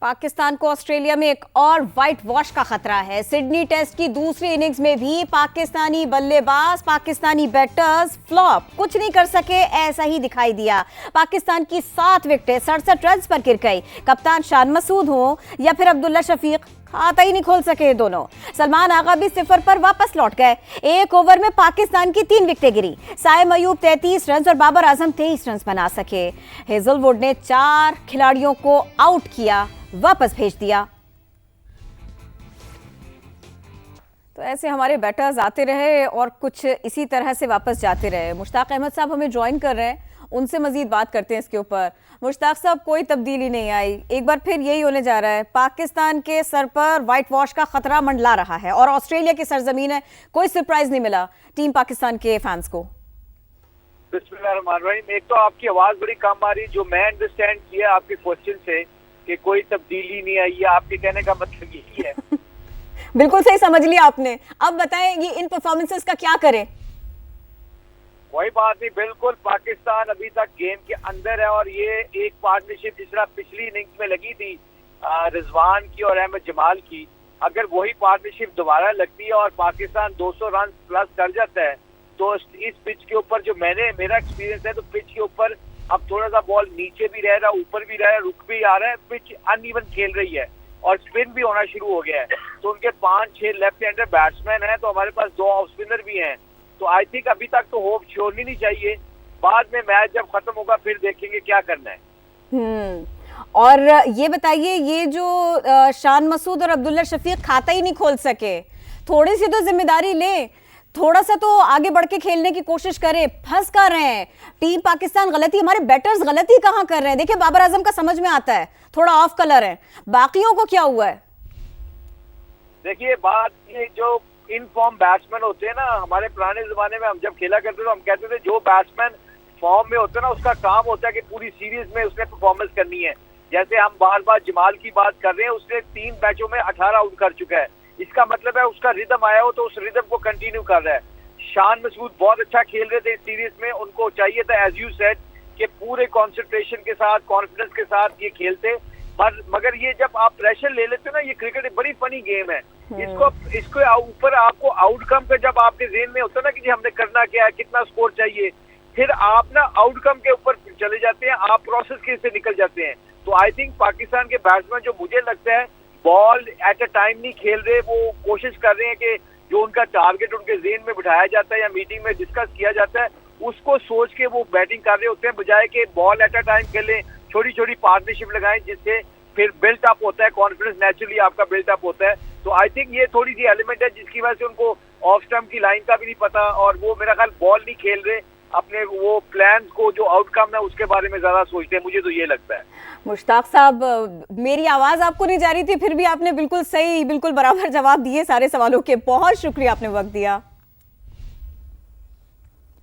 पाकिस्तान को ऑस्ट्रेलिया में एक और व्हाइट वॉश का खतरा है। सिडनी टेस्ट की दूसरी इनिंग्स में भी पाकिस्तानी बल्लेबाज, पाकिस्तानी बैटर्स फ्लॉप, कुछ नहीं कर सके, ऐसा ही दिखाई दिया। पाकिस्तान की 7 विकेटें 67 रन पर गिर गई। कप्तान शान मसूद हो या फिर अब्दुल्ला शफीक, खाता ही नहीं खोल सके ये दोनों। सलमान आगा भी 0 पर वापस लौट गए। एक ओवर में पाकिस्तान की 3 विकेटें गिरी। साइम अयूब 33 रन और बाबर आजम 23 रन बना सके। हेजलवुड ने 4 खिलाड़ियों को आउट किया, वापस भेज दिया। तो ऐसे हमारे बैटर्स आते रहे और कुछ इसी तरह से वापस जाते रहे। मुश्ताक अहमद साहब हमें ज्वाइन कर रहे हैं, उनसे मजीद बात करते हैं इसके ऊपर। मुश्ताक साहब, कोई तब्दीली नहीं आई, एक बार फिर यही होने जा रहा है। पाकिस्तान के सर पर व्हाइट वॉश का खतरा मंडला रहा है और ऑस्ट्रेलिया की सरजमीन है। कोई सरप्राइज नहीं मिला टीम पाकिस्तान के फैंस को। बिस्मिल्लाहिर्रहमानिर्रहीम। एक तो आपकी आवाज बड़ी कम आ रही, जो मैं अंडरस्टैंड किया आपके क्वेश्चन से कि कोई तब्दीली नहीं आई है, आपके कहने का मतलब यही है। बिल्कुल सही समझ लिया आपने। अब बताएं ये इन परफॉर्मेंसेस का क्या करें? कोई बात नहीं, बिल्कुल पाकिस्तान अभी तक गेम के अंदर है और ये एक पार्टनरशिप जिस तरह पिछली इनिंग्स में लगी थी रिजवान की और अहमद जमाल की, अगर वही पार्टनरशिप दोबारा लगती है और पाकिस्तान 200 रन प्लस कर जाता है तो इस पिच के ऊपर जो मेरा एक्सपीरियंस है, तो पिच के ऊपर अब थोड़ा सा बॉल नीचे भी रह रहा है, ऊपर भी रह रहा है, रुक भी आ रहा है, पिच अनइवन खेल रही है और स्पिन भी होना शुरू हो गया है। तो उनके 5-6 लेफ्ट हैंडर बैट्समैन हैं, तो हमारे पास 2 ऑफ स्पिनर भी हैं। तो आई थिंक अभी तक तो होप छोड़नी नहीं चाहिए। बाद में मैच जब खत्म होगा फिर देखेंगे क्या करना है। और ये बताइए, ये जो शान मसूद और अब्दुल्ला शफीक खाता ही नहीं खोल सके, थोड़ी सी तो जिम्मेदारी लें, थोड़ा सा तो आगे बढ़ के खेलने की कोशिश करें। फंस कर रहे हैं टीम पाकिस्तान, गलती हमारे बैटर्स गलती कहां कर रहे हैं? देखिए बाबर आजम का समझ में आता है, थोड़ा ऑफ कलर है, बाकियों को क्या हुआ है? देखिए बात ये जो इन फॉर्म बैट्समैन होते हैं ना, हमारे पुराने जमाने में हम जब खेला करते थे तो हम कहते थे जो बैट्समैन फॉर्म में होता है ना, उसका काम होता है कि पूरी सीरीज में उसने परफॉर्मेंस करनी है। जैसे हम बार बार जमाल की बात कर रहे हैं, उसने 3 मैचों में 18 आउट कर चुका है। इसका मतलब है उसका रिदम आया हो तो उस रिदम को कंटिन्यू कर रहा है। शान मसूद बहुत अच्छा खेल रहे थे इस सीरीज में, उनको चाहिए था एज यू सेड कि पूरे कंसंट्रेशन के साथ, कॉन्फिडेंस के साथ ये खेलते, मगर ये जब आप प्रेशर ले लेते हो ना, ये क्रिकेट एक बड़ी फनी गेम है। इसको ऊपर आपको आउटकम का जब आपके ज़हन में होता है ना कि हमने करना क्या है, कितना स्कोर चाहिए, फिर आप ना आउटकम के ऊपर चले जाते हैं, आप प्रोसेस के से निकल जाते हैं। तो आई थिंक पाकिस्तान के बैट्समैन जो मुझे लगता है बॉल एट अ टाइम नहीं खेल रहे, वो कोशिश कर रहे हैं कि जो उनका टारगेट उनके ज़हन में बिठाया जाता है या मीटिंग में डिस्कस किया जाता है, उसको सोच के वो बैटिंग कर रहे होते हैं, बजाय कि बॉल एट अ टाइम खेलें, छोटी छोटी पार्टनरशिप लगाएं, जिससे फिर बिल्ट अप होता है, कॉन्फिडेंस नेचुरली आपका बिल्ट अप होता है। तो आई थिंक ये थोड़ी सी एलिमेंट है जिसकी वजह से उनको ऑफ स्टंप की लाइन का भी नहीं पता और वो मेरा ख्याल बॉल नहीं खेल रहे, अपने वो प्लान्स को जो आउटकम है उसके बारे में ज्यादा सोचते हैं, मुझे तो ये लगता है। मुश्ताक साहब, मेरी आवाज आपको नहीं जा रही थी, फिर भी आपने बिल्कुल सही, बिल्कुल बराबर जवाब दिए सारे सवालों के। बहुत शुक्रिया, आपने वक्त दिया।